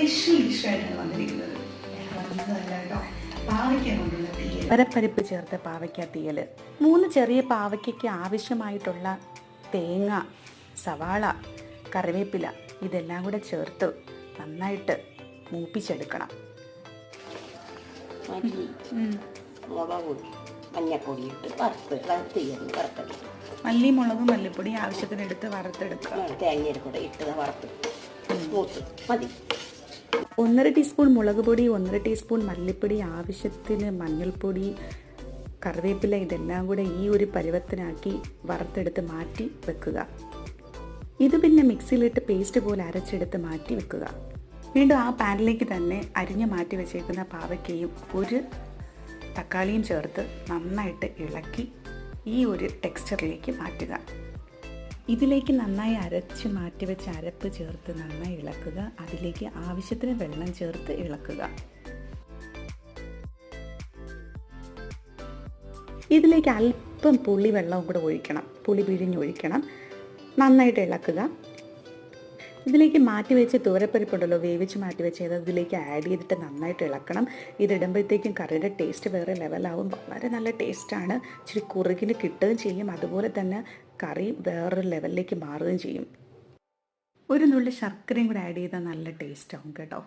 Special ഡിഷായിട്ടാണ് വന്നിരിക്കുന്നത്. പാവയ്ക്ക കൊണ്ടുള്ള തീയൽ, പരപ്പരിപ്പ് ചേർത്ത പാവയ്ക്ക തീയൽ. 3 ചെറിയ പാവയ്ക്കയ്ക്ക് ആവശ്യമായിട്ടുള്ള തേങ്ങ, സവാള, കറിവേപ്പില ഇതെല്ലാം കൂടെ ചേർത്ത് നന്നായിട്ട് മൂപ്പിച്ചെടുക്കണം. മഞ്ഞപ്പൊടി ഇട്ട് വറുത്തെടുക്കും. മല്ലി, മുളകും, മല്ലിപ്പൊടി ആവശ്യത്തിനെടുത്ത് വറുത്തെടുക്കുക. തേങ്ങയിൽ കൂടെ ഇട്ട് വറുത്ത് മതി. 1.5 ടീസ്പൂൺ മുളക് പൊടി, 1.5 ടീസ്പൂൺ മല്ലിപ്പൊടി, ആവശ്യത്തിന് മഞ്ഞൾപ്പൊടി, കറിവേപ്പില ഇതെല്ലാം കൂടെ ഈ ഒരു പരുവത്തിനാക്കി വറുത്തെടുത്ത് മാറ്റി വെക്കുക. ഇത് പിന്നെ മിക്സിയിലിട്ട് പേസ്റ്റ് പോലെ അരച്ചെടുത്ത് മാറ്റി വെക്കുക. വീണ്ടും ആ പാനിലേക്ക് തന്നെ അരിഞ്ഞ് മാറ്റി വെച്ചേക്കുന്ന പാവയ്ക്കയും 1 തക്കാളിയും ചേർത്ത് നന്നായിട്ട് ഇളക്കി ഈ ഒരു ടെക്സ്ചറിലേക്ക് മാറ്റുക. ഇതിലേക്ക് നന്നായി അരച്ച് മാറ്റി വെച്ച അരപ്പ് ചേർത്ത് നന്നായി ഇളക്കുക. അതിലേക്ക് ആവശ്യത്തിന് വെള്ളം ചേർത്ത് ഇളക്കുക. ഇതിലേക്ക് അല്പം പുളി വെള്ളവും കൂടെ ഒഴിക്കണം. പുളി പിഴിഞ്ഞൊഴിക്കണം. നന്നായിട്ട് ഇളക്കുക. ഇതിലേക്ക് മാറ്റി വെച്ച് തോരപ്പരിപ്പുണ്ടല്ലോ, വേവിച്ച് മാറ്റി വെച്ചത് ഇതിലേക്ക് ആഡ് ചെയ്തിട്ട് നന്നായിട്ട് ഇളക്കണം. ഇതിടുമ്പോഴത്തേക്കും കറിയുടെ ടേസ്റ്റ് വേറെ ലെവലാവും. വളരെ നല്ല ടേസ്റ്റാണ്. ഇച്ചിരി കുറുകിന് കിട്ടുകയും ചെയ്യും. അതുപോലെ തന്നെ കറി വേറൊരു ലെവലിലേക്ക് മാറുകയും ചെയ്യും. ഒരു നുള്ളി ശർക്കരയും കൂടെ ആഡ് ചെയ്താൽ നല്ല ടേസ്റ്റാവും കേട്ടോ.